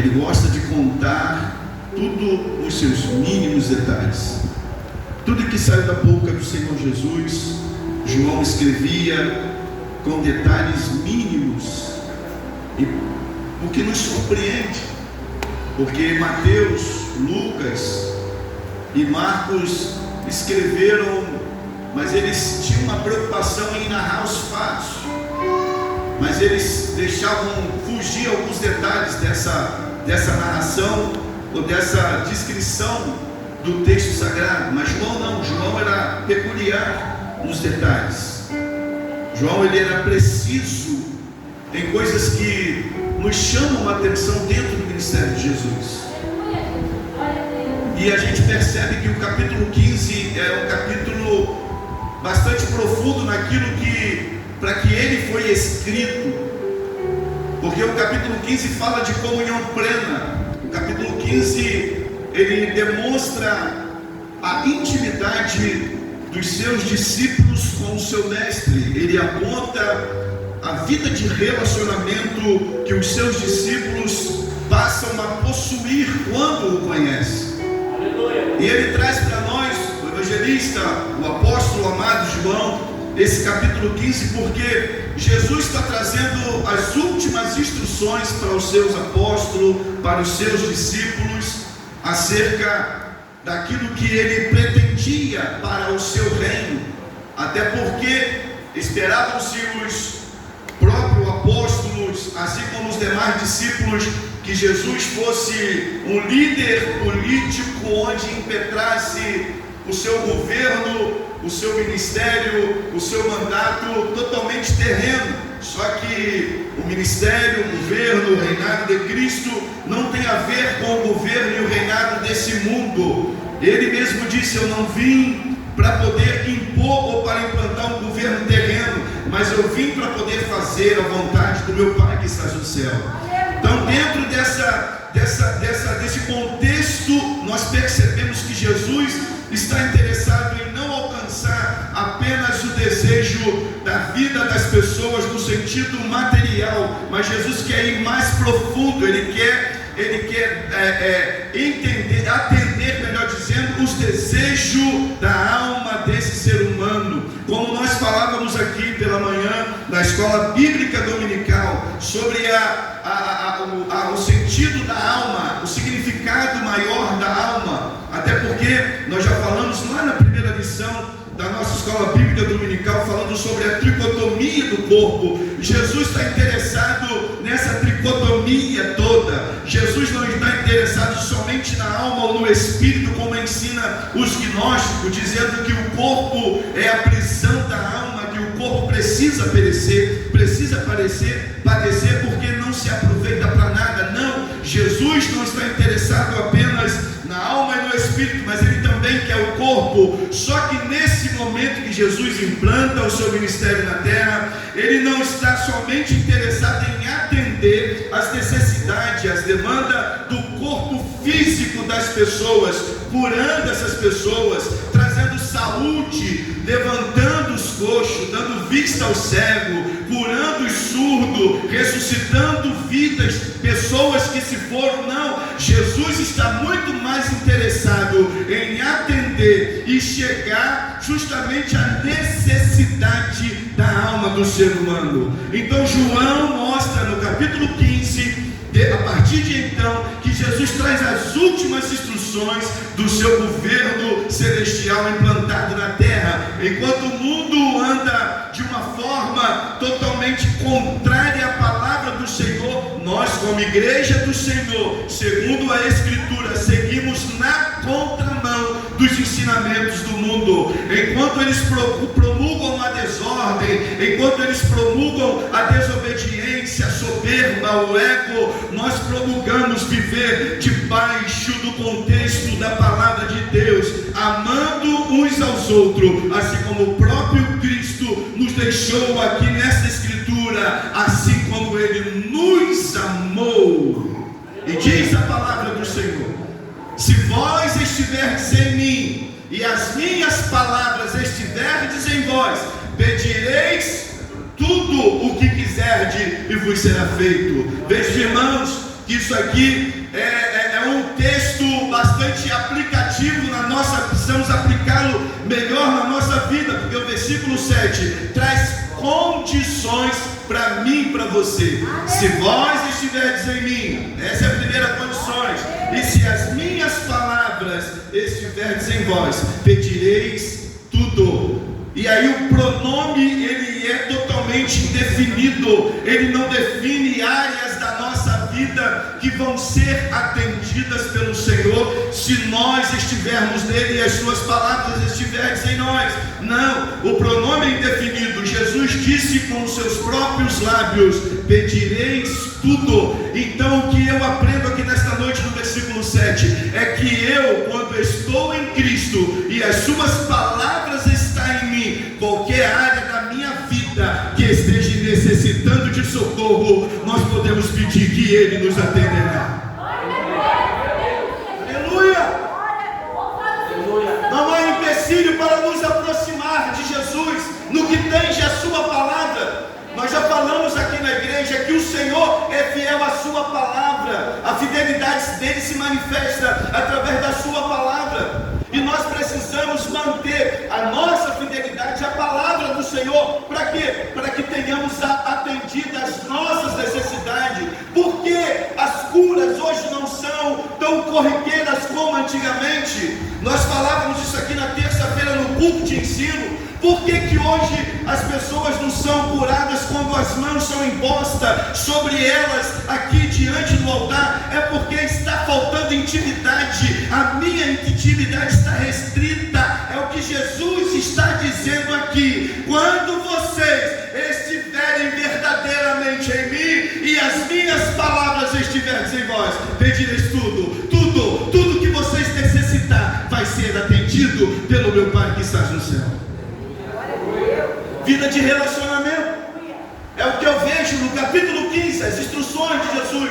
ele gosta de contar tudo os seus mínimos detalhes. Tudo que saiu da boca do Senhor Jesus, João escrevia com detalhes mínimos, e o que nos surpreende, porque Mateus, Lucas e Marcos escreveram, mas eles tinham uma preocupação em narrar os fatos, mas eles deixavam fugir alguns detalhes dessa narração ou dessa descrição do texto sagrado. Mas João não, João era peculiar nos detalhes. João, ele era preciso em coisas que nos chamam a atenção dentro do ministério de Jesus. E a gente percebe que o capítulo 15 é um capítulo bastante profundo naquilo que, para que ele foi escrito, porque o capítulo 15 fala de comunhão plena. O capítulo 15, ele demonstra a intimidade dos seus discípulos com o seu mestre. Ele aponta a vida de relacionamento que os seus discípulos passam a possuir quando o conhecem. E ele traz para nós, o evangelista, o apóstolo amado João, esse capítulo 15, porque Jesus está trazendo as últimas instruções para os seus apóstolos, para os seus discípulos, acerca daquilo que ele pretendia para o seu reino. Até porque esperavam-se os próprios apóstolos, assim como os demais discípulos, que Jesus fosse um líder político onde impetrasse o seu governo, o seu ministério, o seu mandato totalmente terreno. Só que o ministério, o governo, o reinado de Cristo não tem a ver com o governo e o reinado desse mundo. Ele mesmo disse: eu não vim para poder impor ou para implantar um governo terreno, mas eu vim para poder fazer a vontade do meu Pai que está no céu. Então, dentro desse contexto, nós percebemos que Jesus está interessado em não alcançar apenas o desejo da vida das pessoas no sentido material, mas Jesus quer ir mais profundo. Ele quer entender, atender, melhor dizendo, os desejos da alma desse ser humano. Como nós falávamos aqui pela manhã na escola bíblica dominical sobre o sentido da alma, o significado maior da alma. Até porque nós já falamos lá na primeira lição da nossa escola bíblica dominical, falando sobre a tricotomia do corpo. Jesus está interessado nessa tricotomia toda. Jesus não está interessado somente na alma ou no espírito, como ensina os gnósticos, dizendo que o corpo é a prisão da alma, que o corpo precisa padecer porque não se aproveita para nada. Não, Jesus não está interessado apenas na alma e no espírito, mas ele também quer o corpo. Só que nesse momento que Jesus implanta o seu ministério na terra, ele não está somente interessado em atender as necessidades, as demandas do corpo físico das pessoas, curando essas pessoas, trazendo saúde, levantando os coxos, dando vista ao cego, curando os surdos, ressuscitando vidas, pessoas que se foram. Não, Jesus está muito mais interessado em atender e chegar justamente à necessidade da alma do ser humano. Então João mostra no capítulo 15, a partir de então, que Jesus traz as últimas instruções do seu governo celestial implantado na terra. Enquanto o mundo anda de uma forma totalmente contrária à palavra do Senhor, nós, como igreja do Senhor, segundo a Escritura, seguimos na contramão dos ensinamentos do mundo. Enquanto eles promulgam a desordem, enquanto eles promulgam a desobediência, a soberba, o ego, nós promulgamos viver debaixo do contexto da palavra de Deus, amando uns aos outros, assim como o próprio Cristo nos deixou aqui nessa Escritura, assim como Ele nos amou. E diz a palavra do Senhor: se vós estiverdes em mim e as minhas palavras estiverdes em vós, pedireis tudo o que quiserdes e vos será feito. Veja, irmãos, que isso aqui é um texto bastante aplicativo precisamos aplicá-lo melhor na nossa vida, porque o versículo 7 traz condições para mim e para você. Se vós estiverdes em mim, essa é a primeira condição, e se as minhas palavras estiverdes em vós, pedireis tudo. E aí o pronome, ele é totalmente indefinido, ele não define áreas da nossa vida que vão ser atendidas pelo Senhor, se nós estivermos nele e as suas palavras estiverem em nós. Não, o pronome é indefinido. Jesus disse com os seus próprios lábios: pedireis tudo. Então o que eu aprendo aqui nesta noite no versículo 7 é que eu, quando estou em Cristo e as suas palavras estão em mim, qualquer área da minha vida que esteja necessitando de socorro, nós podemos pedir que Ele nos atenderá. Aleluia! Não há empecilho para nos aproximar de Jesus no que tange a sua palavra. Nós já falamos aqui na igreja que o Senhor é fiel à sua palavra. A fidelidade dele se manifesta através da sua palavra. E nós precisamos manter a nossa fidelidade à palavra do Senhor. Para quê? Para que tenhamos atendido as nossas necessidades. Porque as curas hoje não são tão corriqueiras como antigamente. Nós falávamos isso aqui na terça-feira no culto de ensino. Por que hoje as pessoas não são curadas quando as mãos são impostas sobre elas aqui diante do altar? É porque está faltando intimidade. A minha intimidade está restrita. É o que Jesus está dizendo aqui. Quando vocês estiverem verdadeiramente em mim e as minhas palavras estiverem em vós, pedireis tudo que vocês necessitar vai ser atendido pelo meu Pai que está no céu. Vida de relacionamento é o que eu vejo no capítulo 15, as instruções de Jesus.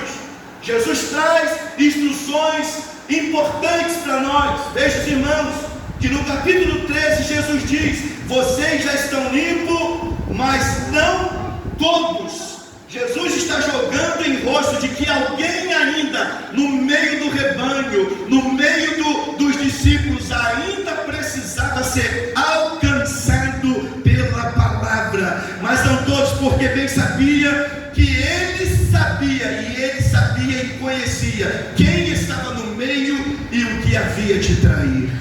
Jesus traz instruções importantes para nós. Veja, irmãos, que no capítulo 13 Jesus diz: vocês já estão limpos, mas não todos. Jesus está jogando em rosto de que alguém ainda no meio do rebanho, no meio dos discípulos, ainda precisava ser alcançado pela palavra. Mas não todos, porque bem sabia que ele sabia e conhecia quem estava no meio e o que havia de trair.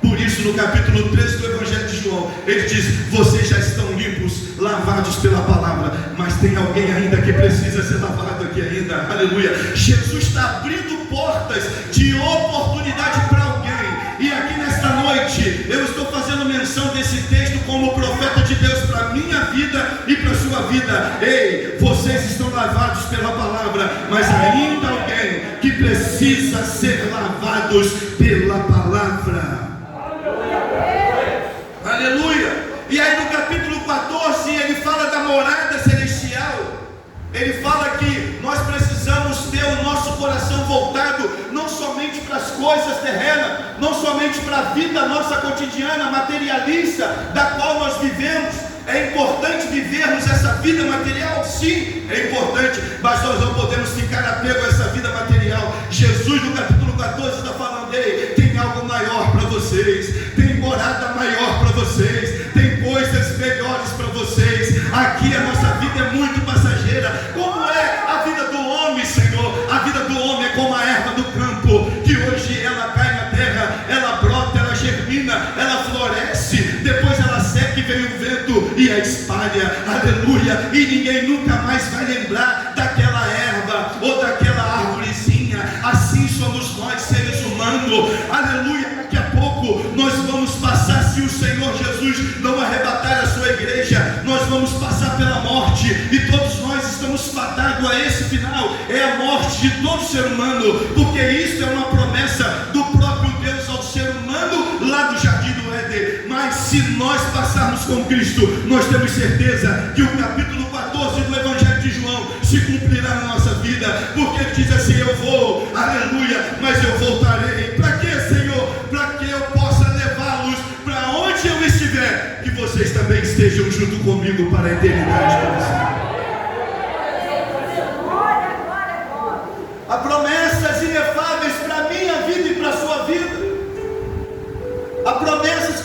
Por isso, no capítulo 13 do Evangelho de João, ele diz: vocês já estão limpos, lavados pela palavra, mas tem alguém ainda que precisa ser lavado aqui ainda. Aleluia! Jesus está abrindo portas de oportunidade para alguém. E aqui nesta noite, eu estou fazendo menção desse texto como profeta de Deus para a minha vida e para a sua vida. Ei, vocês estão lavados pela palavra, mas ainda alguém que precisa ser lavados pela palavra. Aleluia! E aí no capítulo 14 ele fala da morada celestial. Ele fala que nós precisamos ter o nosso coração voltado não somente para as coisas terrenas, não somente para a vida nossa cotidiana, materialista, da qual nós vivemos. É importante vivermos essa vida material? Sim, é importante, mas nós não podemos ficar apego a essa vida material. Jesus no capítulo 14 está falando: ei, tem algo maior para vocês, tem morada maior para vocês, tem coisas melhores para vocês. Aqui a nossa vida é muito passageira. Como é a vida do homem, Senhor? A vida do homem é como a erva do campo, que hoje ela cai na terra, ela brota, ela germina, ela floresce, depois ela seca e vem o vento e a espalha. Aleluia! E ninguém nunca mais vai lembrar daquela erva ou daquela árvorezinha. Assim somos nós, seres humanos. Aleluia! Daqui a pouco nós vamos passar, se o Senhor Jesus não arrebatar a sua igreja, nós vamos passar pela morte, e todos nós estamos fadados a esse final. É a morte de todo ser humano, porque isso é uma promessa do próprio Deus ao ser humano lá do Jardim do Éden. Mas se nós passarmos com Cristo, nós temos certeza que o capítulo 14 do Evangelho de João se cumprirá na nossa vida, porque ele diz assim: eu vou, aleluia, mas eu voltarei. Para quê, Senhor? Para que eu possa levá-los para onde eu estiver, que vocês também estejam junto comigo para a eternidade. A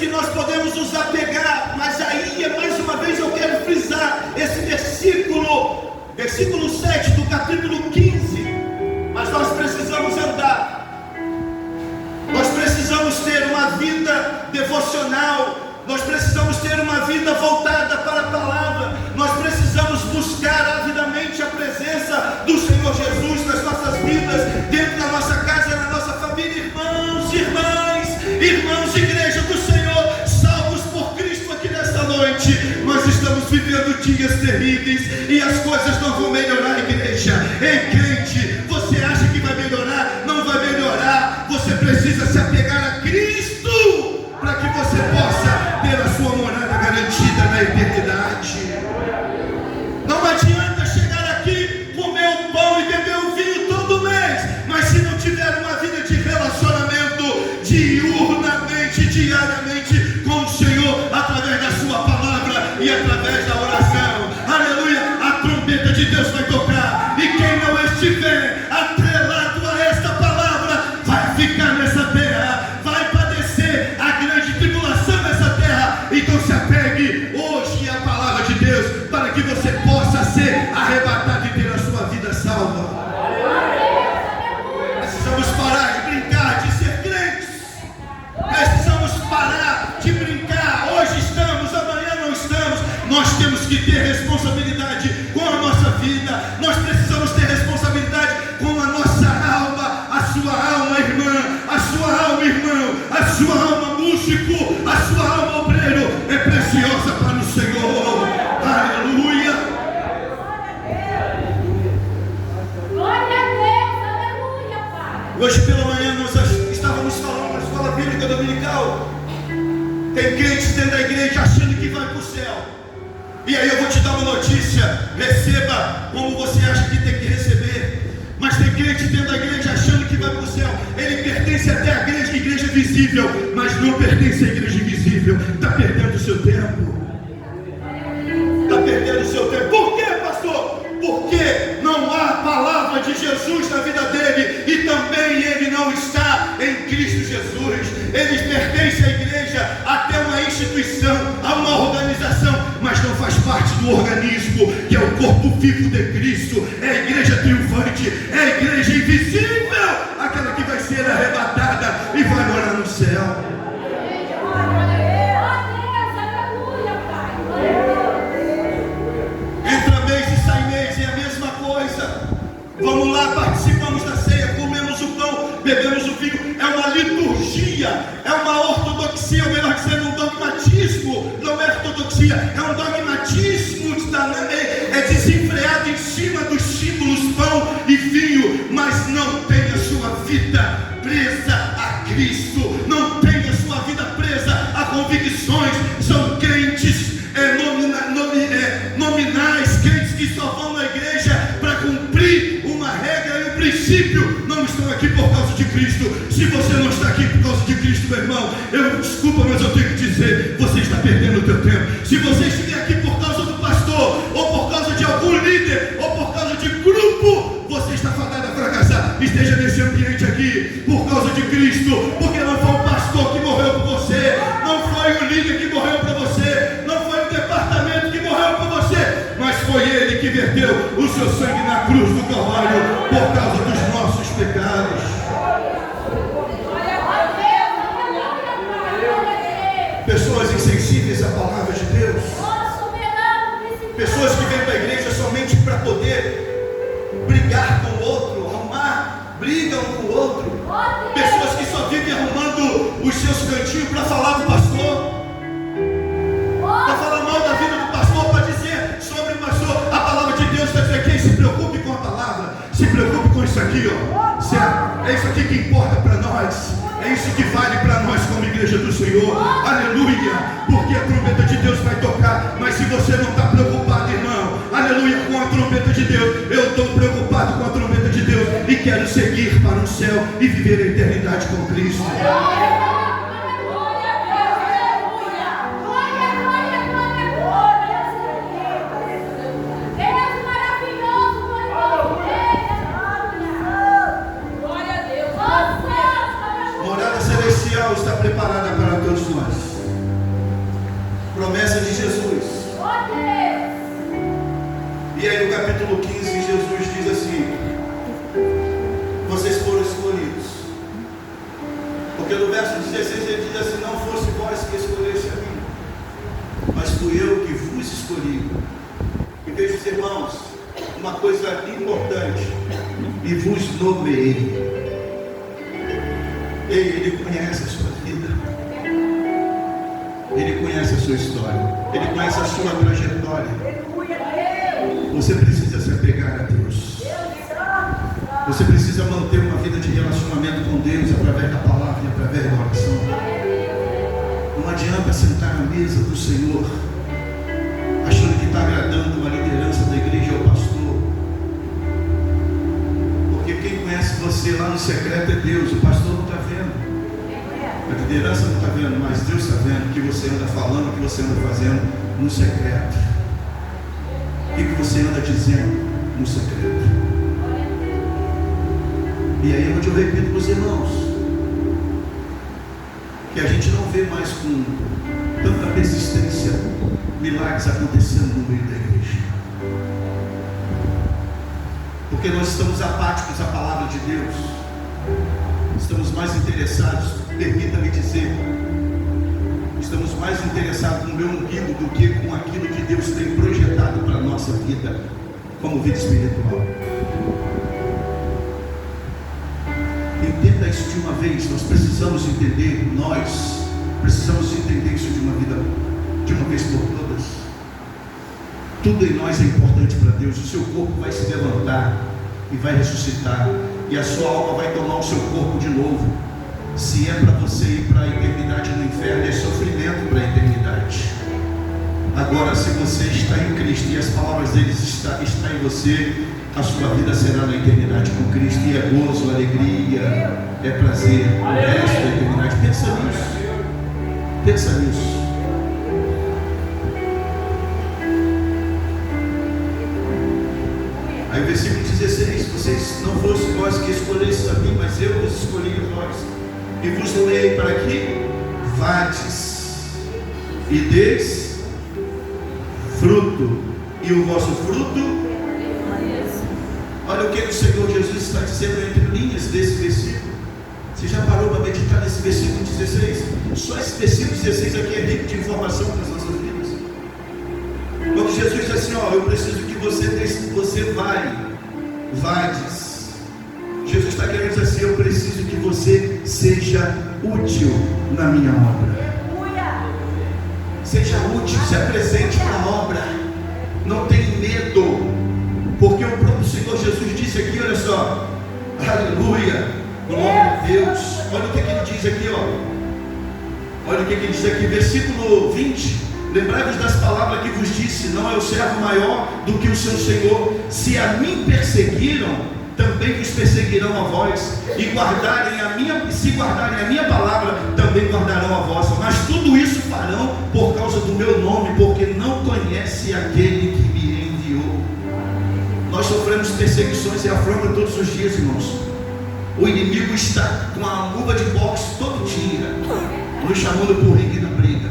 que nós podemos nos apegar, mas aí, mais uma vez, eu quero frisar esse versículo 7 do capítulo 15. Mas nós precisamos andar, nós precisamos ter uma vida devocional, nós precisamos ter uma vida voltada para a palavra, nós precisamos buscar avidamente a presença do Senhor Jesus nas nossas vidas, dentro da nossa casa, na nossa família. Irmãos, irmãs de igreja do Senhor, salvos por Cristo aqui nesta noite, nós estamos vivendo dias terríveis e as coisas não vão melhorar, igreja. Ei, crente, você acha que vai melhorar? Não vai melhorar. Você precisa se apegar a Cristo para que você possa ter a sua morada garantida na eternidade. Não adianta chegar aqui, comer o pão e beber o vinho todo mês, mas se não tiver uma vida de relacionamento diurnamente, diariamente com o Senhor, através da sua palavra e através da oração, aleluia, a trombeta de Deus vai tocar, e quem não estiver atrelado a esta palavra vai ficar nessa terra, vai padecer a grande tribulação nessa terra. Então se apegue hoje à palavra de Deus, para que você possa ser arrebatado e ter a sua vida salva. Precisamos parar de brincar de ser crentes, precisamos parar de brincar. Hoje estamos, amanhã não estamos. Nós temos que ter responsabilidade com a nossa vida, nós precisamos ter responsabilidade com a nossa alma, a sua alma, irmã, a sua alma, irmão, a sua alma, músico, a sua alma, obreiro, é preciosa para o Senhor. Aleluia. Glória a Deus, aleluia, Pai. Hoje pela manhã nós estávamos falando na escola bíblica dominical. Tem crentes dentro da igreja achando que vai para o céu. E aí eu vou te dar uma notícia: receba como você acha que tem que receber. Mas tem crente dentro da igreja achando que vai para o céu. Ele pertence até à igreja visível, mas não pertence à igreja invisível. Está perdendo o seu tempo. Está perdendo o seu tempo. Por quê, pastor? Porque não há palavra de Jesus na vida dele, e também ele não está em Cristo Jesus. Ele pertence à igreja, até uma instituição, a uma organização, mas não faz parte do organismo, que é o corpo vivo de Cristo. É a igreja triunfante, é a igreja invisível, aquela que vai ser arrebatada e vai morar no céu. Entra mês e sai mês, é a mesma coisa. Vamos lá, participamos da ceia, comemos o pão, bebemos o vinho. É uma liturgia, é uma ortodoxia, ou melhor dizendo, um dogmatismo. Não é ortodoxia, é um dogmatismo, é desenfreado em cima dos símbolos pão e vinho, mas não tem a sua vida presa a Cristo, não tem a sua vida presa a convicções. São crentes nominais, crentes que só vão na igreja para cumprir uma regra e um princípio, não estão aqui por causa de Cristo. Se você não está aqui por causa de Cristo, meu irmão, desculpa, mas eu tenho que dizer, você está perdendo o teu tempo. Se você estiver aqui por causa do pastor, ou por causa de algum líder, ou por causa de grupo, você está fadado a fracassar. Esteja nesse ambiente aqui por causa de Cristo, porque não foi o pastor que morreu por você, não foi o líder que morreu por você, não foi o departamento que morreu por você, mas foi ele que verteu o seu sangue na cruz do Calvário por causa dos nossos pecados. Pessoas insensíveis à palavra de Deus, pessoas que vêm para a igreja somente para poder brigar com o outro, arrumar briga um com o outro, pessoas que só vivem arrumando os seus cantinhos para falar do pastor, para falar mal da vida do pastor, para dizer sobre o pastor. A palavra de Deus está dizendo: quem se preocupe com a palavra, se preocupe com isso aqui, ó. Certo? É isso aqui que importa para nós, é isso que vale para nós como igreja do Senhor. Aleluia, porque a trombeta de Deus vai tocar. Mas se você não está preocupado, irmão, aleluia, com a trombeta de Deus, eu estou preocupado com a trombeta de Deus e quero seguir para o céu e viver a eternidade com Cristo. Morada celestial está preparada para todos nós. de Jesus. E aí no capítulo 15 Jesus diz assim: vocês foram escolhidos. Porque no verso 16 ele diz assim: não fosse vós que escolheste a mim, mas fui eu que vos escolhi. E veja, irmãos, uma coisa importante: e vos nomeei. Ele conhece a sua vida, Ele conhece a sua história, Ele conhece a sua trajetória. Você precisa se apegar a Deus. Você precisa manter uma vida de relacionamento com Deus através da palavra e através da oração. Não adianta sentar na mesa do Senhor achando que está agradando a liderança da igreja ou o pastor. Porque quem conhece você lá no secreto é Deus. O pastor não está vendo, a liderança não está vendo, mas Deus está vendo o que você anda falando, o que você anda fazendo no secreto. O que você anda dizendo no secreto. E aí é onde eu repito para os irmãos, que a gente não vê mais com tanta persistência milagres acontecendo no meio da igreja, porque nós estamos apáticos à palavra de Deus. Estamos mais interessados, permita-me dizer, estamos mais interessados no meu umbigo do que com aquilo que Deus tem projetado para a nossa vida como vida espiritual. Entenda isso de uma vez. Nós precisamos entender, nós precisamos entender isso de uma vez por todas. Tudo em nós é importante para Deus. O seu corpo vai se levantar e vai ressuscitar, e a sua alma vai tomar o seu corpo de novo. Se é para você ir para a eternidade no inferno, é sofrimento para a eternidade. Agora, se você está em Cristo e as palavras dele estão em você, a sua vida será na eternidade com Cristo, e é gozo, alegria, é prazer, o resto da eternidade. Pensa nisso. Pensa nisso. Aí o versículo 16: vocês não fossem vós que escolhestes a mim, mas eu vos escolhi a vós, e vos nomeei para que vades e deis fruto, e o vosso fruto. Olha o que o Senhor Jesus está dizendo entre linhas desse versículo. Você já parou para meditar nesse versículo 16? Só esse versículo 16 aqui é rico de informação para as nossas vidas. Quando Jesus diz assim: ó, eu preciso que você vades. Jesus está querendo dizer assim: eu preciso que você seja útil na minha obra. Seja útil, se apresente na obra. Não tenha medo, porque o próprio Senhor Jesus disse aqui, olha só, aleluia, glória a Deus. Olha o que ele diz aqui, ó. Olha o que ele diz aqui, versículo 20: lembrai-vos das palavras que vos disse: não é o servo maior do que o seu Senhor. Se a mim perseguiram, também vos perseguirão a vós, e se guardarem a minha palavra, também guardarão a vossa. Mas tudo isso farão por causa do meu nome, porque não conhece aquele que me enviou. Nós sofremos perseguições e afronta todos os dias, irmãos. O inimigo está com a luva de boxe todo dia, nos chamando por ringue da briga.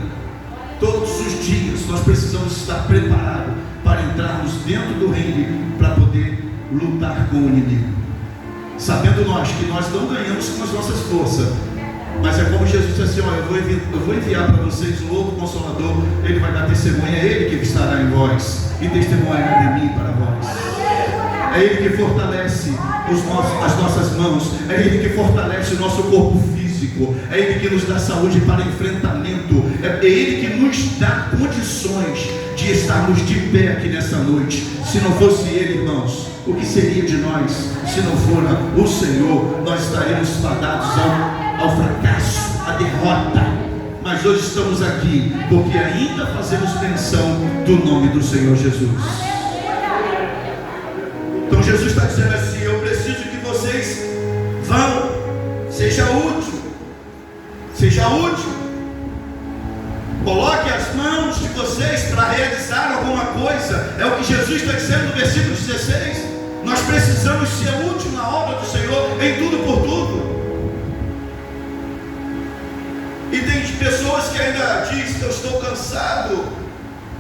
Todos os dias nós precisamos estar preparados para entrarmos dentro do ringue, para poder lutar com o inimigo, sabendo nós que nós não ganhamos com as nossas forças, mas é como Jesus disse assim: ó, eu vou enviar para vocês um outro Consolador. Ele vai dar testemunha, é Ele que estará em vós e testemunhará de mim para vós. É Ele que fortalece as nossas mãos, é Ele que fortalece o nosso corpo físico, é Ele que nos dá saúde para enfrentamento, é Ele que nos dá condições de estarmos de pé aqui nessa noite. Se não fosse Ele, irmãos, o que seria de nós? Se não for o Senhor, nós estaremos fadados ao fracasso, à derrota. Mas hoje estamos aqui porque ainda fazemos menção do nome do Senhor Jesus. Então Jesus está dizendo assim: eu preciso que vocês vão, seja útil, coloque as mãos de vocês para realizar alguma coisa. É o que Jesus está dizendo no versículo 16. Nós precisamos ser útil na obra do Senhor, em tudo por tudo. E tem pessoas que ainda dizem: eu estou cansado,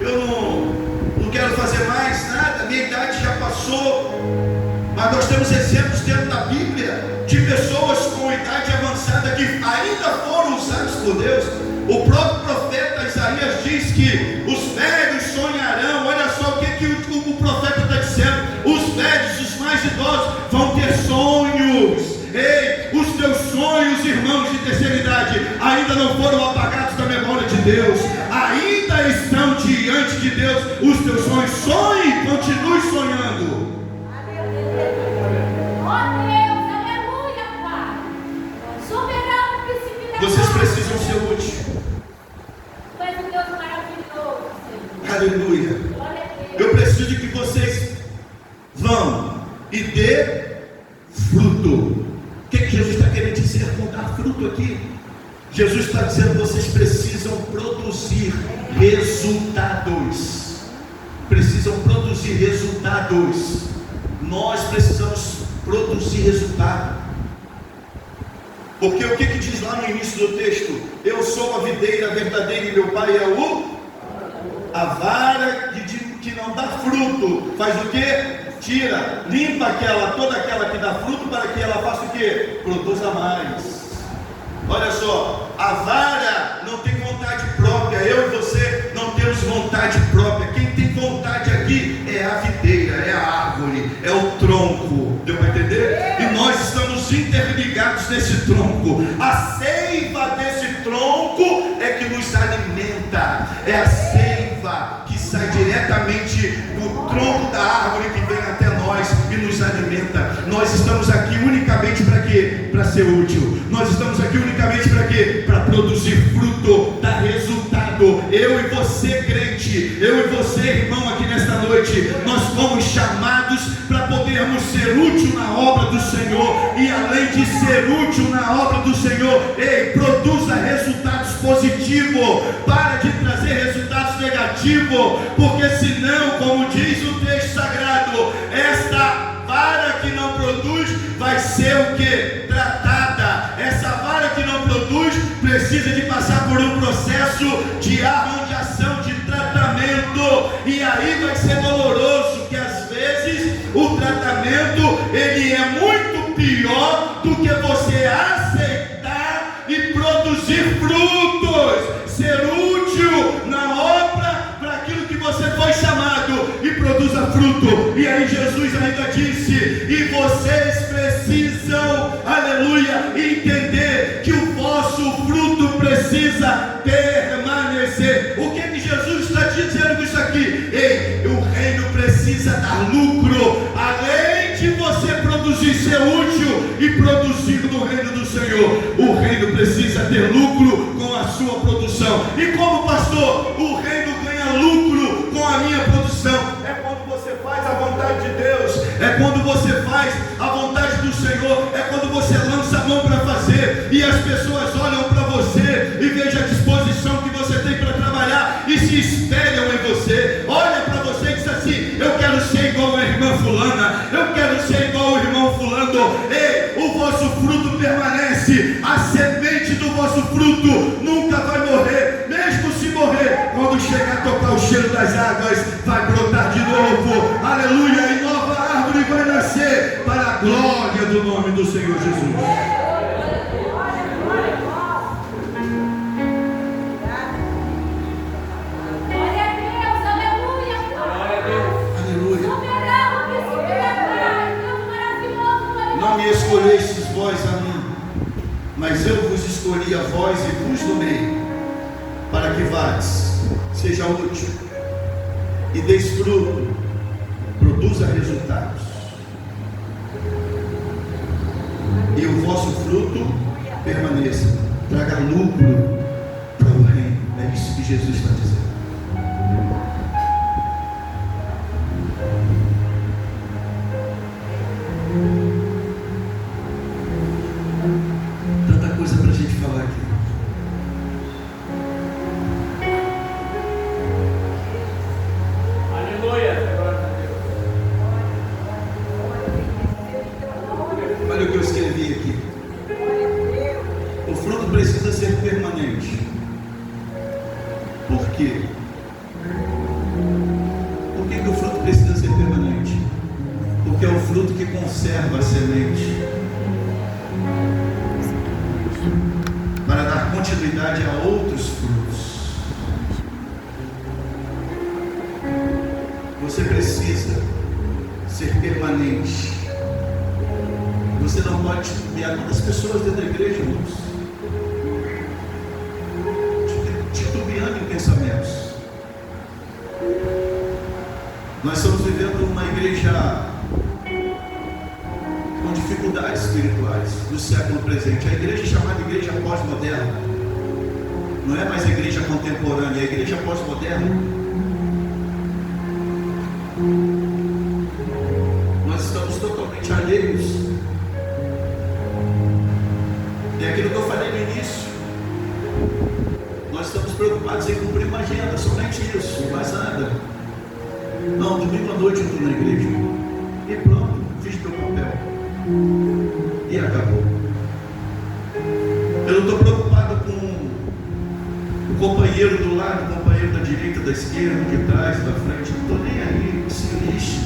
eu não quero fazer mais nada, minha idade já passou. Mas nós temos exemplos dentro da Bíblia de pessoas com idade avançada que ainda foram usadas por Deus. O próprio profeta Isaías diz que os velhos sonharão. Olha só o que o profeta está dizendo: os velhos, os mais idosos vão ter sonhos. Ei, os teus sonhos, irmãos de terceira idade, ainda não foram apagados da memória de Deus, ainda estão diante de Deus os teus sonhos. Sonhe, continue sonhando. Vocês precisam ser úteis. Aleluia. Eu preciso de que vocês vão e dê fruto. O que Jesus está querendo dizer com dar fruto aqui? Jesus está dizendo: vocês precisam produzir resultados. Precisam produzir resultados. Nós precisamos produzir resultado. Porque o que diz lá no início do texto? Eu sou a videira verdadeira e meu pai é a vara que não dá fruto. Faz o que? Tira, limpa toda aquela que dá fruto, para que ela faça o que? Produza mais. Olha só, a vara não tem vontade própria. Eu e você não temos vontade própria. Quem tem vontade aqui é a videira, é a árvore, é o tronco. Deu para entender? E nós estamos interligados nesse tronco. A seiva desse tronco é que nos alimenta. É a seiva que sai diretamente do tronco da árvore, que vem até nós e nos alimenta. Nós estamos aqui unicamente para quê? Para ser útil. Nós estamos aqui unicamente para quê? Para produzir fruto, dar resultado. Eu e você, crente, eu e você, irmão, aqui nesta noite, nós fomos chamados para podermos ser útil na obra do Senhor. E além de ser útil na obra do Senhor, produza resultados positivos. Para de trazer resultados negativos, porque senão, como diz o texto sagrado, esta vara que não produz vai ser o que? Tratada. Essa vara que não produz precisa de passar por um processo de arranjação, de tratamento, e aí vai ser doloroso, que às vezes o tratamento ele é muito pior do que você aceitar e produzir frutos, ser útil na obra para aquilo que você foi chamado, e produza fruto. E aí Jesus ainda disse: e vocês precisam, aleluia, entender que o vosso fruto precisa permanecer. O que Jesus está dizendo com isso aqui? O reino precisa dar lucro. Além de você produzir, ser útil e produzir no reino do Senhor, o reino precisa ter lucro com a sua produção. E como, pastor, o reino ganha lucro com a minha produção? É quando você faz a vontade de Deus, é quando você faz a vontade do Senhor, é quando você lança a mão para fazer, e as pessoas olham para você e vejam a disposição que você tem para trabalhar e se espelham em você. Olha para você e diz assim: eu quero ser igual a irmã fulana, eu quero ser igual ao irmão fulano. O vosso fruto permanece, a semente do vosso fruto nunca vai morrer. Mesmo se morrer, quando chegar a tocar o cheiro das águas, vai brotar de novo, aleluia, e nova árvore vai nascer para a glória do nome do Senhor Jesus. Não me escolhestes vós a mim, mas eu vos escolhi a vós e vos nomeei, para que vades, seja útil e deis fruto, produza resultados, e o vosso fruto permaneça, traga lucro para o reino. É isso que Jesus está dizendo. Tanta coisa para a gente falar aqui. Olha o que eu escrevi aqui. O fruto precisa ser permanente. Por quê? conserva a semente para dar continuidade a outros frutos. Você precisa ser permanente. Você não pode titubear. Quantas pessoas dentro da igreja, irmãos, titubeando em pensamentos? Nós estamos vivendo uma igreja com dificuldades espirituais do século presente. A igreja chamada igreja pós-moderna não é mais a igreja contemporânea, é a igreja pós-moderna. Nós estamos totalmente alheios. É aquilo que eu falei no início. Nós estamos preocupados em cumprir uma agenda, somente isso, mais nada. Não, domingo à noite eu estou na igreja. E pronto, fiz meu papel. E acabou. Eu não estou preocupado com o companheiro do lado, o companheiro da direita, da esquerda, de trás, da frente. Não estou nem aí, se lixe.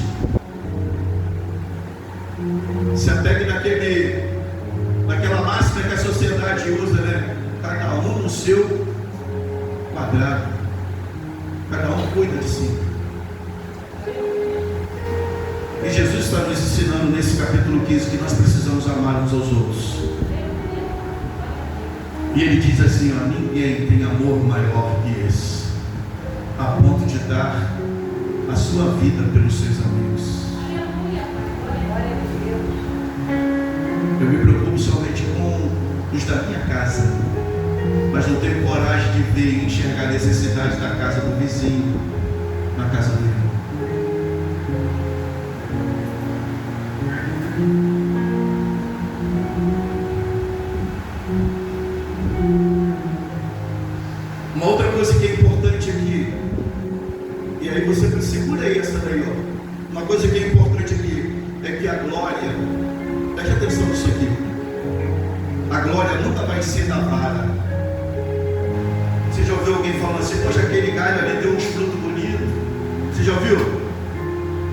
Se apegue naquela máxima que a sociedade usa, né? Cada um no seu quadrado. Cada um cuida de si. E Jesus está nos ensinando nesse capítulo 15 que nós precisamos amar uns aos outros. E ele diz assim, ó, ninguém tem amor maior que esse, a ponto de dar a sua vida pelos seus amigos. Eu me preocupo somente com os da minha casa, mas não tenho coragem de ver e enxergar a necessidade da casa do vizinho, na casa do irmão. Uma outra coisa que é importante aqui, e aí você segura aí essa daí, ó. Uma coisa que é importante aqui é que a glória, preste atenção nisso aqui, a glória nunca vai ser da vara. Você já ouviu alguém falando assim, poxa, aquele galho ali deu uns frutos bonitos? Você já ouviu?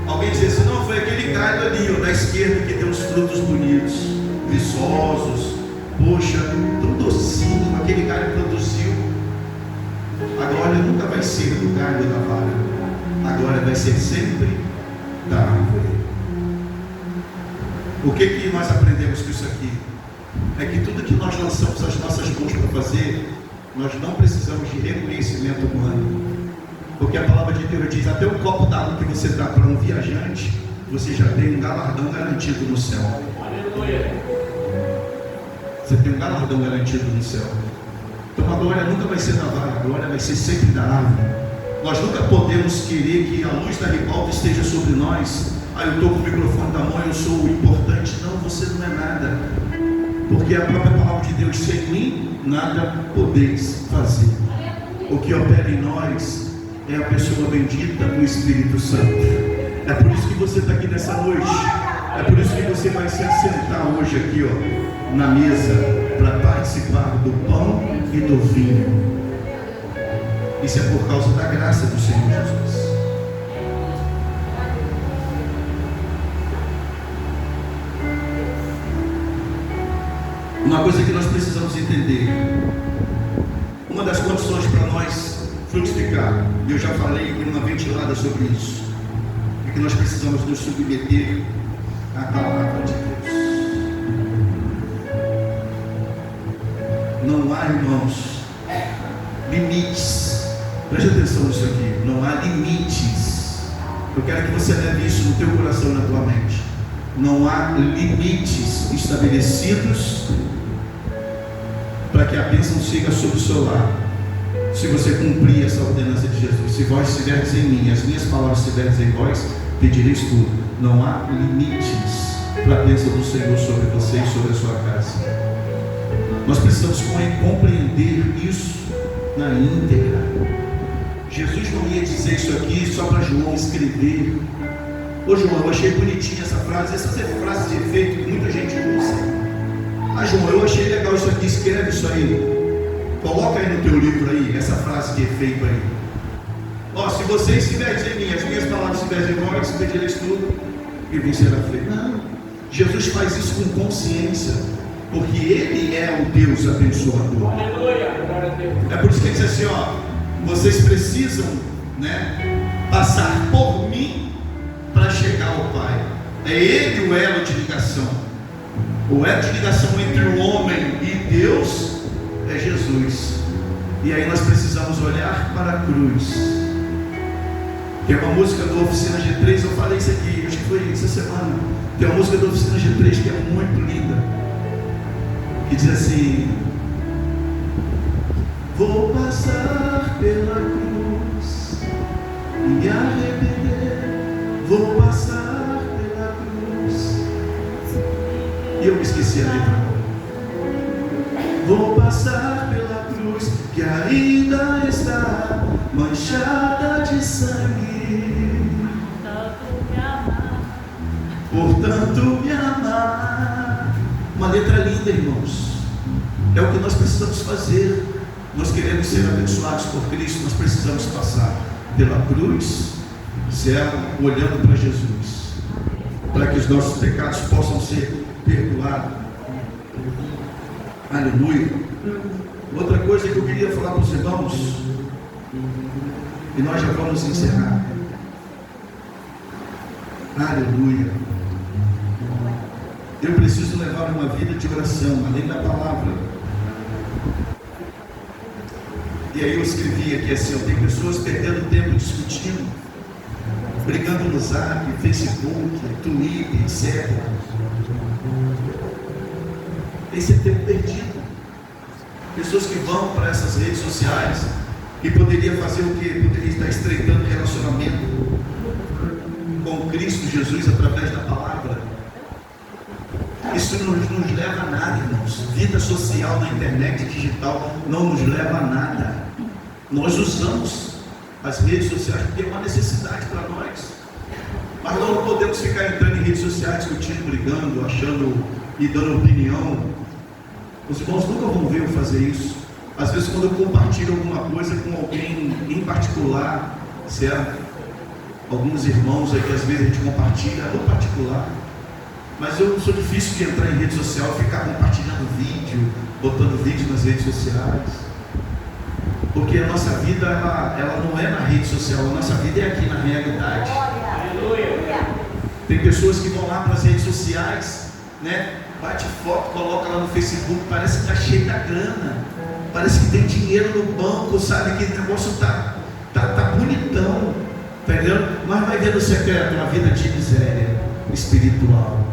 Alguém dizer assim, não, foi aquele galho ali, ó, da esquerda que deu uns frutos bonitos, viçosos, poxa, tão docinho, aquele galho produziu. A glória nunca vai ser do galho da vara, a glória vai ser sempre da árvore. O que nós aprendemos com isso aqui? É que tudo que nós lançamos as nossas mãos para fazer, nós não precisamos de reconhecimento humano. Porque a palavra de Deus diz, até um copo d'água que você dá para um viajante, você já tem um galardão garantido no céu. Aleluia. Você tem um galardão garantido no céu. Então a glória nunca vai ser da vara, a glória vai ser sempre da árvore. Nós nunca podemos querer que a luz da ribalta esteja sobre nós. Eu estou com o microfone da mão, eu sou o importante. Não, você não é nada. Porque a própria palavra de Deus, sem mim, nada podeis fazer. O que opera em nós é a pessoa bendita do Espírito Santo. É por isso que você está aqui nessa noite. É por isso que você vai se assentar hoje aqui, ó, na mesa, para participar do pão e do vinho. Isso é por causa da graça do Senhor Jesus. Uma coisa que nós precisamos entender, uma das condições para nós frutificar, e eu já falei em uma ventilada sobre isso, é que nós precisamos nos submeter à palavra de Deus. Não há, irmãos, limites. Preste atenção nisso aqui. Não há limites. Eu quero que você leve isso no teu coração e na tua mente. Não há limites estabelecidos para que a bênção siga sobre o seu lar. Se você cumprir essa ordenança de Jesus, se vós estiverdes em mim, as minhas palavras estiverdes em vós, pedireis tudo. Não há limites para a bênção do Senhor sobre você e sobre a sua casa. Nós precisamos compreender isso na íntegra. Jesus não ia dizer isso aqui só para João escrever. Ô João, eu achei bonitinha essa frase. Essas frases de efeito que muita gente usa. João, eu achei legal isso aqui, escreve isso aí. Coloca aí no teu livro aí, essa frase de efeito aí. Se vocês estiverem em mim, as minhas palavras estiverem em vós, pedireis tudo e vos será feito. Não. Jesus faz isso com consciência, porque Ele é o Deus abençoador. É por isso que Ele diz assim, ó, vocês precisam, né, passar por mim para chegar ao Pai. É Ele o elo de ligação. O elo de ligação entre o homem e Deus é Jesus. E aí nós precisamos olhar para a cruz. Tem uma música do Oficina G3, eu falei isso aqui, acho que foi essa semana. Tem uma música do Oficina G3 que é muito linda, que diz assim: vou passar pela cruz e me arrepender, vou passar pela cruz. E eu me esqueci a letra. Vou passar pela cruz que ainda está manchada de sangue. Portanto me amar. Uma letra linda, irmãos. É o que nós precisamos fazer. Nós queremos ser abençoados por Cristo. Nós precisamos passar pela cruz, certo? Olhando para Jesus, para que os nossos pecados possam ser perdoados. Aleluia. Outra coisa que eu queria falar para os irmãos, e nós já vamos encerrar. Aleluia. Eu preciso levar uma vida de oração, além da palavra. E aí eu escrevi aqui assim, tem pessoas perdendo tempo discutindo, brigando no Zap, Facebook, Twitter, etc. Esse é tempo perdido. Pessoas que vão para essas redes sociais e poderia fazer o quê? Poderia estar estreitando relacionamento com Cristo Jesus através da palavra. Isso não nos leva a nada, irmãos. Vida social na internet digital não nos leva a nada. Nós usamos as redes sociais porque é uma necessidade para nós, mas nós não podemos ficar entrando em redes sociais discutindo, brigando, achando e dando opinião. Os irmãos nunca vão ver eu fazer isso. Às vezes quando eu compartilho alguma coisa com alguém em particular, certo? Alguns irmãos aqui às vezes a gente compartilha no particular, mas eu não sou difícil de entrar em rede social e ficar compartilhando vídeo, botando vídeo nas redes sociais, porque a nossa vida ela não é na rede social, a nossa vida é aqui na realidade. Tem pessoas que vão lá para as redes sociais, né? Bate foto, coloca lá no Facebook, parece que está cheio da grana, parece que tem dinheiro no banco, sabe que o negócio tá bonitão, entendeu? Mas vai ver no secreto uma vida de miséria espiritual.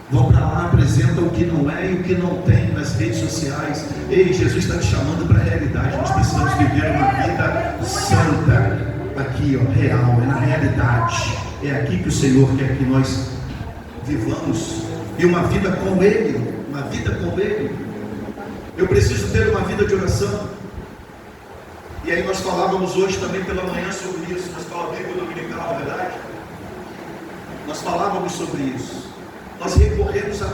Vão para lá, apresentam o que não é e o que não tem nas redes sociais. Ei, Jesus está te chamando para a realidade. Nós precisamos viver uma vida santa aqui, ó, real, é na realidade. É aqui que o Senhor quer que nós vivamos. E uma vida com Ele, uma vida com Ele. Eu preciso ter uma vida de oração. E aí nós falávamos hoje também pela manhã sobre isso. Nós falávamos bem dominical, na verdade. Nós falávamos sobre isso. Nós recorremos a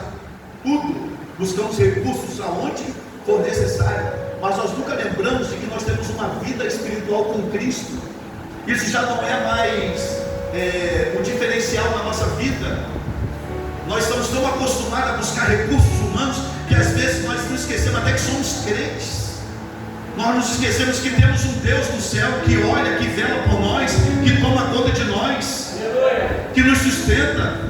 tudo, buscamos recursos aonde for necessário, mas nós nunca lembramos de que nós temos uma vida espiritual com Cristo. Isso já não é mais o diferencial na nossa vida. Nós estamos tão acostumados a buscar recursos humanos que às vezes nós nos esquecemos até que somos crentes. Nós nos esquecemos que temos um Deus no céu que olha, que vela por nós, que toma conta de nós, que nos sustenta,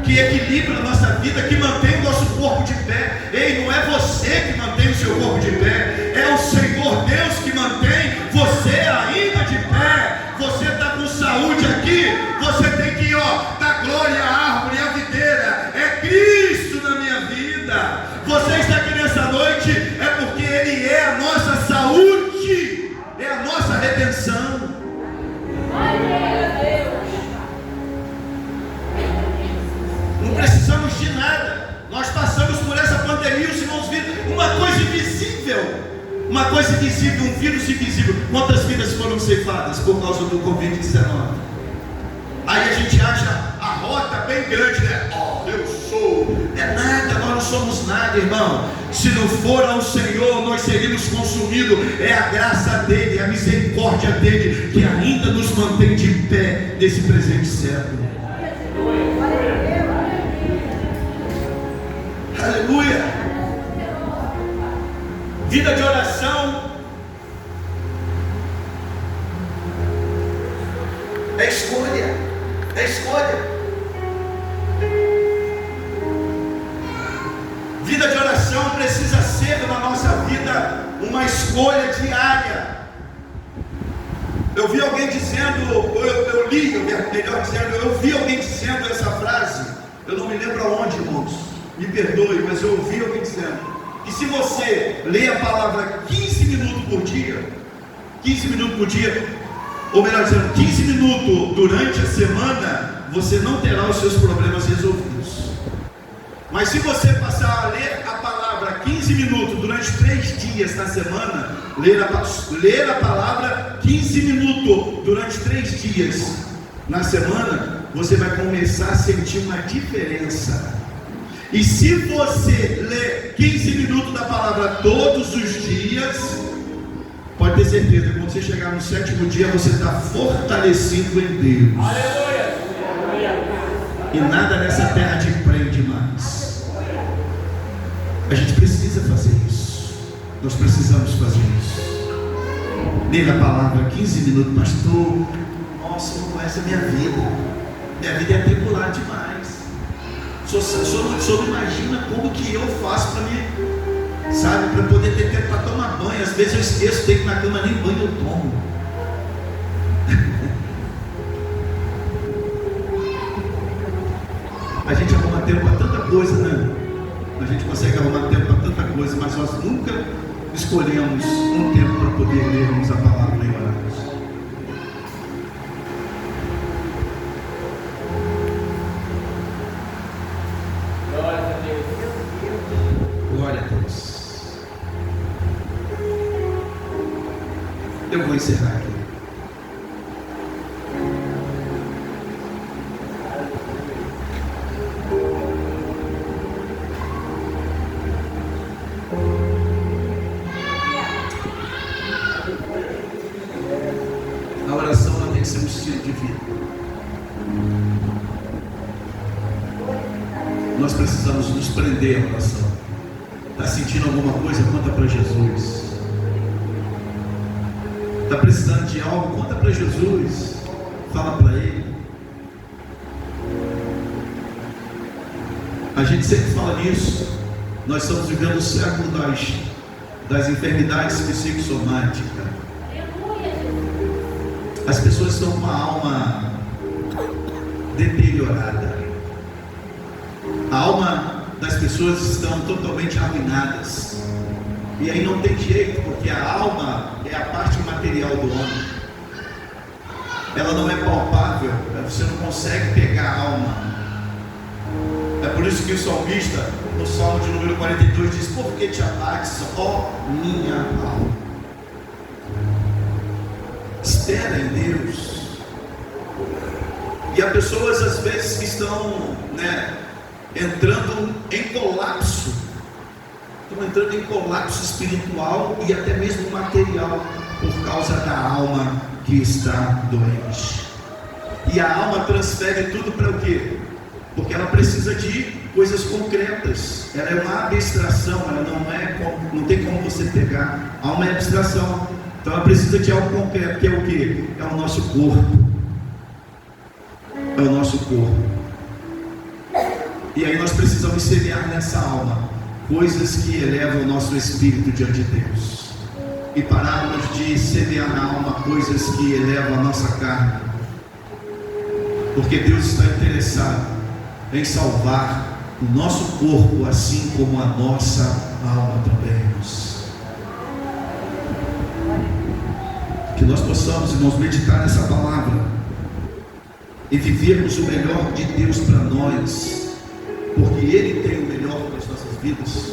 que equilibra a nossa vida, que mantém o nosso corpo de pé. Ei, não é você que mantém o seu corpo de pé, é o Senhor Deus que mantém você ainda de pé. Você está com saúde aqui, você tem que dar glória à árvore e à videira. É Cristo na minha vida. Você está aqui nessa noite, é porque Ele é a nossa saúde, é a nossa redenção. Não precisamos de nada. Nós passamos por essa pandemia, os irmãos viram uma coisa invisível. Uma coisa invisível, um vírus invisível. Quantas vidas foram ceifadas por causa do Covid-19? Aí a gente acha a rota bem grande, né? Eu sou. É nada, nós não somos nada, irmão. Se não for ao Senhor, nós seríamos consumidos. É a graça dEle, a misericórdia dEle que ainda nos mantém de pé nesse presente século. Aleluia. Vida de oração é escolha. É escolha. Vida de oração precisa ser na nossa vida uma escolha diária. Eu vi alguém dizendo, eu li, melhor dizendo, eu vi alguém dizendo essa frase. Eu não me lembro aonde, irmãos, me perdoe, mas eu ouvi alguém dizendo que se você lê a palavra 15 minutos por dia, ou melhor dizendo, 15 minutos durante a semana, você não terá os seus problemas resolvidos. Mas se você passar a ler a palavra 15 minutos durante 3 dias na semana, ler a palavra 15 minutos durante 3 dias na semana, você vai começar a sentir uma diferença. E se você ler 15 minutos da palavra todos os dias, pode ter certeza que quando você chegar no 7º dia, você está fortalecido em Deus. Aleluia. E nada nessa terra te prende mais. A gente precisa fazer isso. Nós precisamos fazer isso. Ler a palavra 15 minutos, pastor. Nossa, não conhece a minha vida. Minha vida é atribulada demais. O senhor não imagina como que eu faço para mim, sabe, para poder ter tempo para tomar banho. Às vezes eu esqueço, tenho que ir na cama, nem banho eu tomo. A gente arruma tempo para tanta coisa, né? A gente consegue arrumar tempo para tanta coisa, mas nós nunca escolhemos um tempo para poder lermos a palavra e orarmos. Glória a Deus. Glória a Deus. Eu vou encerrar aqui. A oração ela tem que ser um estilo de vida. Nós precisamos nos prender à oração. Está sentindo alguma coisa? Conta para Jesus. Está precisando de algo? Conta para Jesus. Fala para Ele. A gente sempre fala nisso. Nós estamos vivendo o século das enfermidades psicossomáticas. As pessoas estão com a alma deteriorada. A alma das pessoas estão totalmente arruinadas. E aí não tem jeito, porque a alma é a parte material do homem. Ela não é palpável, você não consegue pegar a alma. É por isso que o salmista, no Salmo de número 42, diz: por que te abates, ó minha alma? Espera em Deus. E há pessoas às vezes que estão, entrando em colapso. Estão entrando em colapso espiritual e até mesmo material, por causa da alma que está doente. E a alma transfere tudo para o quê? Porque ela precisa de coisas concretas. Ela é uma abstração, ela não tem como você pegar. A alma é abstração. Então ela precisa de algo concreto, que é o quê? É o nosso corpo. É o nosso corpo. E aí nós precisamos semear nessa alma coisas que elevam o nosso espírito diante de Deus. E pararmos de semear na alma coisas que elevam a nossa carne. Porque Deus está interessado em salvar o nosso corpo, assim como a nossa alma também, irmãos. Que nós possamos, irmãos, meditar nessa palavra e vivermos o melhor de Deus para nós, porque Ele tem o melhor para as nossas vidas.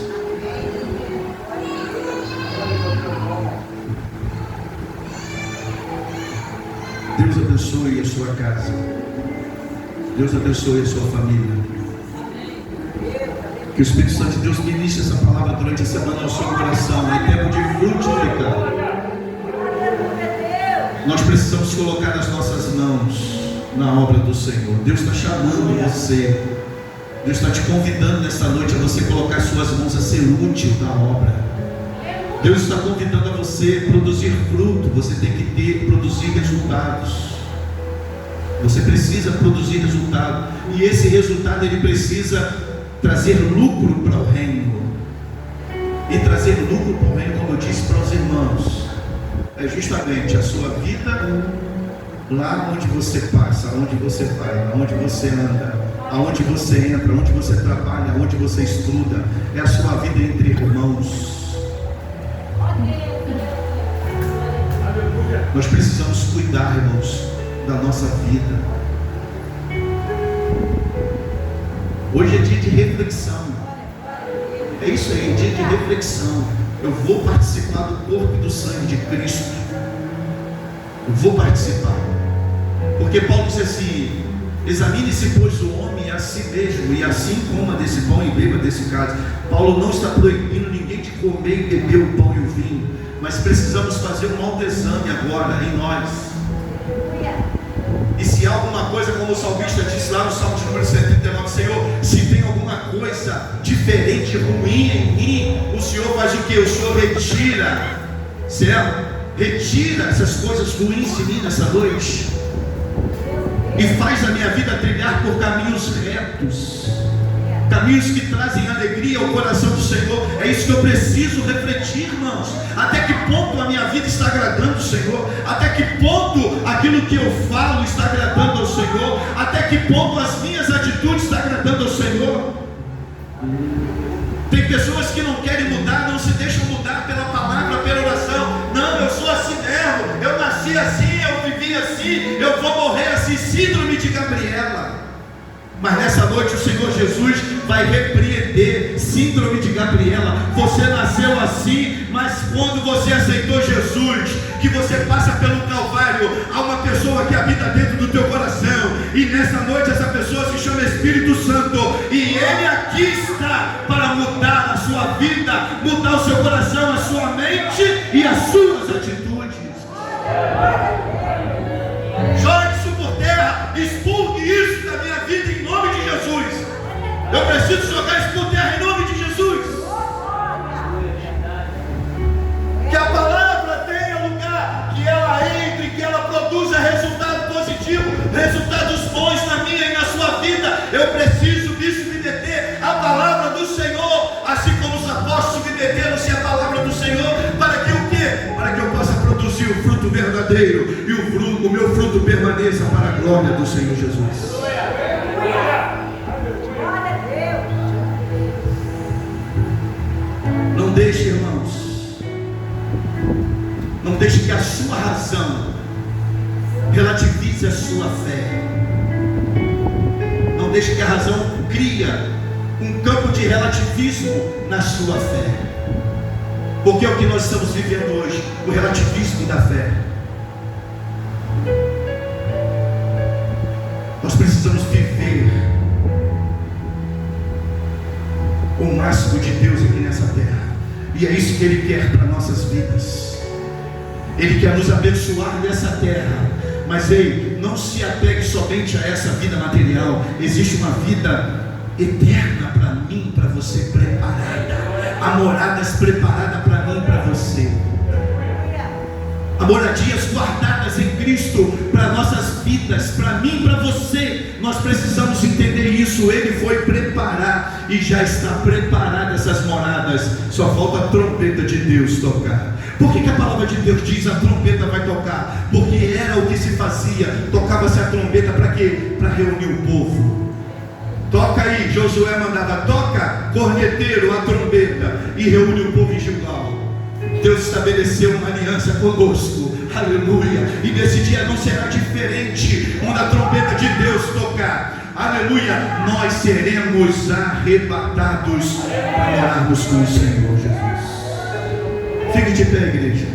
Deus abençoe a sua casa. Deus abençoe a sua família. Que o Espírito Santo de Deus ministre essa palavra durante a semana ao seu coração, em tempo de frutificar. Nós precisamos colocar as nossas mãos na obra do Senhor. Deus está chamando você Deus está te convidando nessa noite a você colocar suas mãos a ser útil na obra. Deus está convidando a você a produzir fruto. Você tem que produzir resultados. Você precisa produzir resultado. E esse resultado ele precisa trazer lucro para o reino. E trazer lucro para o reino, como eu disse para os irmãos, é justamente a sua vida lá onde você passa, aonde você vai, aonde você anda, aonde você entra, aonde você trabalha, aonde você estuda. É a sua vida entre irmãos. Nós precisamos cuidar, irmãos, da nossa vida. Hoje é dia de reflexão. É isso aí, dia de reflexão. Eu vou participar do corpo e do sangue de Cristo. Eu vou participar. Porque Paulo diz assim: examine-se, pois, o homem a si mesmo, e assim coma desse pão e beba desse cálice. Paulo não está proibindo ninguém de comer e beber o pão e o vinho, mas precisamos fazer um autoexame agora em nós. E se há alguma coisa, como o salmista disse lá no Salmo de número 139, Senhor, se tem alguma coisa diferente, ruim em mim, o Senhor faz o que? O Senhor retira, certo? Retira essas coisas ruins de mim nessa noite e faz a minha vida trilhar por caminhos retos, caminhos que trazem alegria ao coração do Senhor. É isso que eu preciso refletir, irmãos. Até que ponto a minha vida está agradando o Senhor? Até que ponto aquilo que eu falo está agradando ao Senhor? Até que ponto as minhas atitudes estão agradando ao Senhor? Tem pessoas que não querem mudar, não se deixam mudar pela palavra, pela oração. Não, eu sou assim mesmo, eu nasci assim, eu vivi assim, eu vou morrer assim. Síndrome de Gabriela. Mas nessa noite o Senhor Jesus vai repreender síndrome de Gabriela. Você nasceu assim, mas quando você aceitou Jesus, que você passa pelo Calvário, há uma pessoa que habita dentro do teu coração, e nessa noite essa pessoa se chama Espírito Santo, e Ele aqui está para mudar a sua vida, mudar o seu coração, a sua mente e as suas atitudes. Jogue isso por terra, expurgue isso da minha vida em nome de Jesus. Eu preciso jogar isso por terra em nome de Jesus. Que a palavra tenha lugar, que ela entre, que ela produza resultado positivo, resultados bons na minha e na sua vida. Eu preciso me submeter à palavra do Senhor, assim como os apóstolos submeteram-se à palavra do Senhor, para que o quê? Para que eu possa produzir o fruto verdadeiro e o meu fruto permaneça para a glória do Senhor Jesus. Não deixe, irmãos, não deixe que a sua razão relativize a sua fé. Não deixe que a razão cria um campo de relativismo na sua fé. Porque é o que nós estamos vivendo hoje, o relativismo da fé. Nós precisamos viver o máximo de Deus aqui nessa terra. E é isso que Ele quer para nossas vidas. Ele quer nos abençoar nessa terra. Mas ei, não se apegue somente a essa vida material. Existe uma vida eterna para mim, para você, preparada. Há moradas preparadas para mim e para você. Há moradias guardadas em Cristo para nossas vidas, para mim e para você. Nós precisamos entender isso. Ele foi preparar e já está preparada essas moradas. Só falta a trombeta de Deus tocar. Por que a palavra de Deus diz a trombeta vai tocar? Porque era o que se fazia. Tocava-se a trombeta para quê? Para reunir o povo. Toca aí, Josué mandava, toca, corneteiro, a trombeta, e reúne o povo em Gilgal. Deus estabeleceu uma aliança conosco, aleluia, e nesse dia não será diferente. Quando a trombeta de Deus tocar, aleluia, nós seremos arrebatados para morarmos com o Senhor Jesus. Fique de pé, igreja.